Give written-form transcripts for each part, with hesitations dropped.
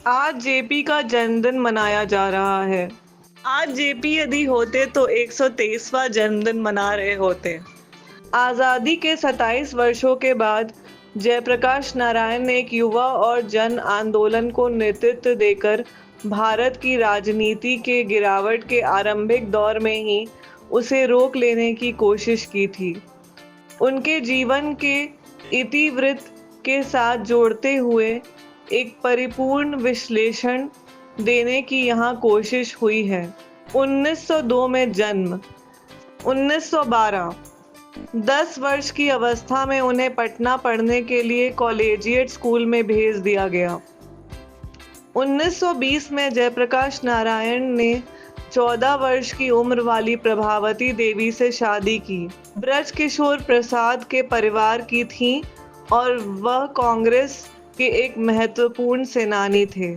आज जेपी का जन्मदिन मनाया जा रहा है। आज जेपी यदि होते तो 123वां जन्मदिन मना रहे होते। आज़ादी के 27 वर्षों के बाद जयप्रकाश नारायण ने एक युवा और जन आंदोलन को नेतृत्व देकर भारत की राजनीति के गिरावट के आरंभिक दौर में ही उसे रोक लेने की कोशिश की थी। उनके जीवन के इतिवृत्त के साथ जोड़ते हुए एक परिपूर्ण विश्लेषण देने की यहाँ कोशिश हुई है। 1902 में जन्म। 1912 10 वर्ष की अवस्था में उन्हें पटना पढ़ने के लिए कॉलेजिएट स्कूल में भेज दिया गया। 1920 में जयप्रकाश नारायण ने 14 वर्ष की उम्र वाली प्रभावती देवी से शादी की। ब्रजकिशोर प्रसाद के परिवार की थीं और वह कांग्रेस के एक महत्वपूर्ण सेनानी थे।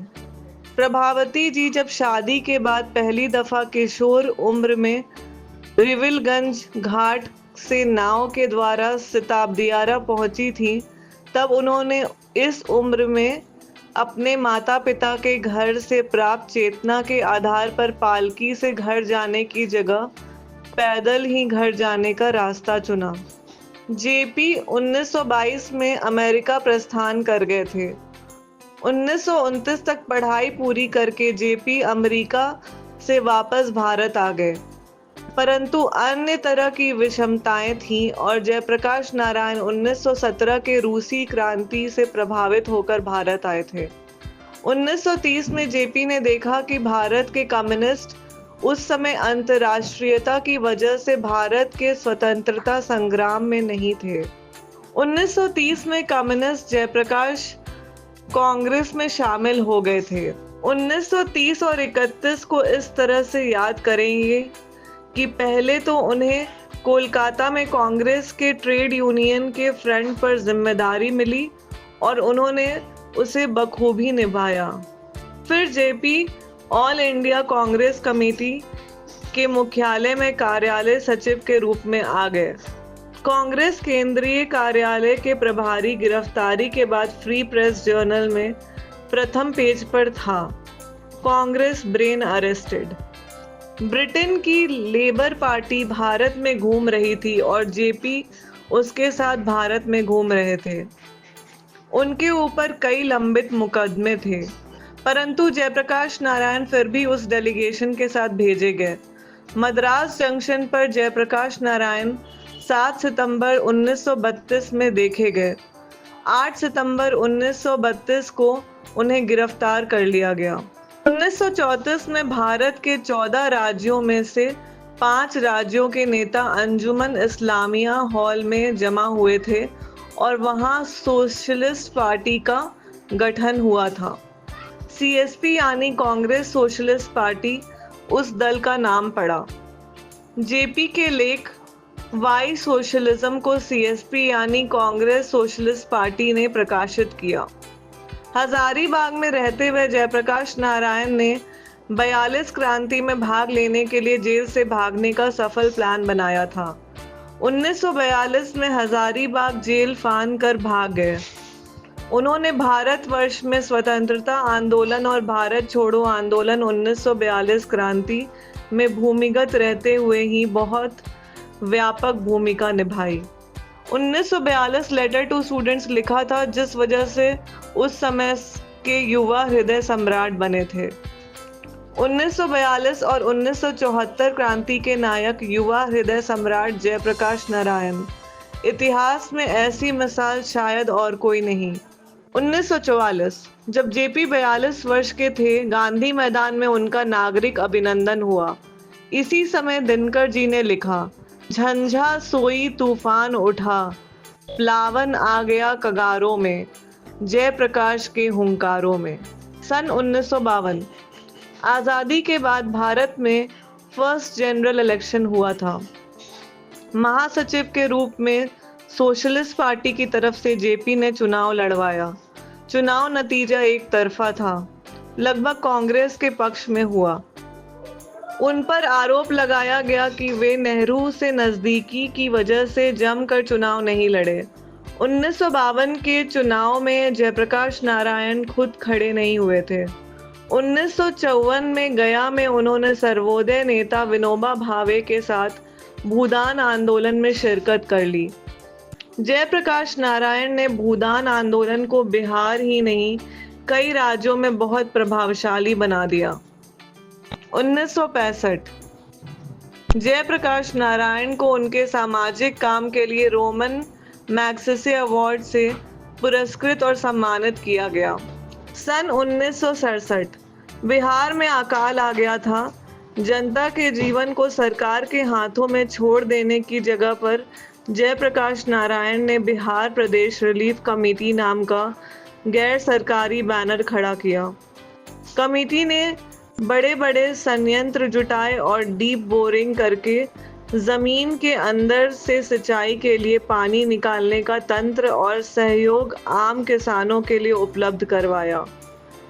प्रभावती जी जब शादी के बाद पहली दफा किशोर उम्र में रिविलगंज घाट से नाव के द्वारा सिताबदियारा पहुंची थी, तब उन्होंने इस उम्र में अपने माता पिता के घर से प्राप्त चेतना के आधार पर पालकी से घर जाने की जगह पैदल ही घर जाने का रास्ता चुना। जेपी 1922 में अमेरिका प्रस्थान कर गए थे। 1929 तक पढ़ाई पूरी करके जेपी अमेरिका से वापस भारत आ गए, परंतु अन्य तरह की विषमताएं थीं और जयप्रकाश नारायण 1917 के रूसी क्रांति से प्रभावित होकर भारत आए थे। 1930 में जेपी ने देखा कि भारत के कम्युनिस्ट उस समय अंतर्राष्ट्रीयता की वजह से भारत के स्वतंत्रता संग्राम में नहीं थे। 1930 में कम्युनिस्ट जयप्रकाश कांग्रेस में शामिल हो गए थे। 1930 और 31 को इस तरह से याद करेंगे कि पहले तो उन्हें कोलकाता में कांग्रेस के ट्रेड यूनियन के फ्रंट पर जिम्मेदारी मिली और उन्होंने उसे बखूबी निभाया। फिर JP all India Congress committee के मुख्यालय में कार्यालय सचिव के रूप में आ गए। कांग्रेस केंद्रीय कार्यालय के प्रभारी गिरफ्तारी के बाद फ्री प्रेस जर्नल में प्रथम पेज पर था, कांग्रेस ब्रेन अरेस्टेड। ब्रिटेन की लेबर पार्टी भारत में घूम रही थी और जेपी उसके साथ भारत में घूम रहे थे। उनके ऊपर कई लंबित मुकदमे थे, परंतु जयप्रकाश नारायण फिर भी उस डेलीगेशन के साथ भेजे गए। मद्रास जंक्शन पर जयप्रकाश नारायण 7 सितंबर 1932 में देखे गए। 8 सितंबर 1932 को उन्हें गिरफ्तार कर लिया गया। 1934 में भारत के 14 राज्यों में से 5 राज्यों के नेता अंजुमन इस्लामिया हॉल में जमा हुए थे और वहां सोशलिस्ट पार्टी का गठन हुआ था। सीएसपी यानी कांग्रेस सोशलिस्ट पार्टी उस दल का नाम पड़ा। जेपी के लेख वाई सोशलिज्म को सीएसपी यानी कांग्रेस सोशलिस्ट पार्टी ने प्रकाशित किया। हजारीबाग में रहते हुए जयप्रकाश नारायण ने 42 क्रांति में भाग लेने के लिए जेल से भागने का सफल प्लान बनाया था। 1942 में हजारीबाग जेल फान कर भाग गए। उन्होंने भारतवर्ष में स्वतंत्रता आंदोलन और भारत छोड़ो आंदोलन 1942 क्रांति में भूमिगत रहते हुए ही बहुत व्यापक भूमिका निभाई। 1942 लेटर टू स्टूडेंट्स लिखा था, जिस वजह से उस समय के युवा हृदय सम्राट बने थे। 1942 और 1974 क्रांति के नायक युवा हृदय सम्राट जयप्रकाश नारायण। इतिहास में ऐसी मिसाल शायद और कोई नहीं। 1944 जब जेपी 42 वर्ष के थे, गांधी मैदान में उनका नागरिक अभिनंदन हुआ। इसी समय दिनकर जी ने लिखा, झंझा सोई तूफान उठा, प्लावन आ गया कगारों में, जयप्रकाश के हुंकारों में। सन 1952 आज़ादी के बाद भारत में फर्स्ट जनरल इलेक्शन हुआ था। महासचिव के रूप में सोशलिस्ट पार्टी की तरफ से जेपी ने चुनाव लड़वाया। चुनाव नतीजा एक तरफा था, लगभग कांग्रेस के पक्ष में हुआ। उन पर आरोप लगाया गया कि वे नेहरू से नज़दीकी की वजह से जमकर चुनाव नहीं लड़े 1952 के चुनाव में जयप्रकाश नारायण खुद खड़े नहीं हुए थे। 1954 में गया में उन्होंने सर्वोदय नेता विनोबा भावे के साथ भूदान आंदोलन में शिरकत कर ली। जयप्रकाश नारायण ने भूदान आंदोलन को बिहार ही नहीं कई राज्यों में बहुत प्रभावशाली बना दिया। 1965 जयप्रकाश नारायण को उनके सामाजिक काम के लिए रोमन मैग्सेसे अवार्ड से पुरस्कृत और सम्मानित किया गया। सन 1967 बिहार में अकाल आ गया था। जनता के जीवन को सरकार के हाथों में छोड़ देने की जगह पर जयप्रकाश नारायण ने बिहार प्रदेश रिलीफ कमेटी नाम का गैर सरकारी बैनर खड़ा किया। कमेटी ने बड़े बड़े संयंत्र जुटाए और डीप बोरिंग करके जमीन के अंदर से सिंचाई के लिए पानी निकालने का तंत्र और सहयोग आम किसानों के लिए उपलब्ध करवाया।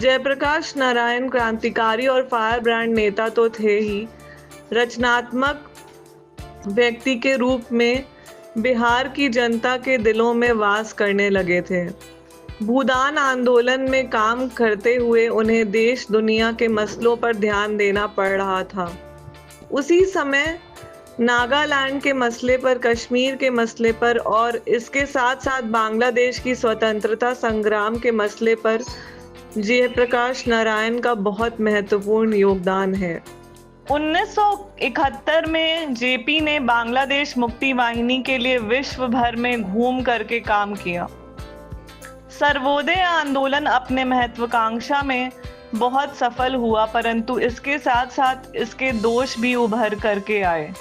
जयप्रकाश नारायण क्रांतिकारी और फायर ब्रांड नेता तो थे ही, रचनात्मक व्यक्ति के रूप में बिहार की जनता के दिलों में वास करने लगे थे। भूदान आंदोलन में काम करते हुए उन्हें देश दुनिया के मसलों पर ध्यान देना पड़ रहा था। उसी समय नागालैंड के मसले पर, कश्मीर के मसले पर और इसके साथ साथ बांग्लादेश की स्वतंत्रता संग्राम के मसले पर जयप्रकाश नारायण का बहुत महत्वपूर्ण योगदान है। 1971 में जेपी ने बांग्लादेश मुक्ति वाहिनी के लिए विश्व भर में घूम करके काम किया। सर्वोदय आंदोलन अपने महत्वाकांक्षा में बहुत सफल हुआ, परंतु इसके साथ साथ इसके दोष भी उभर करके आए।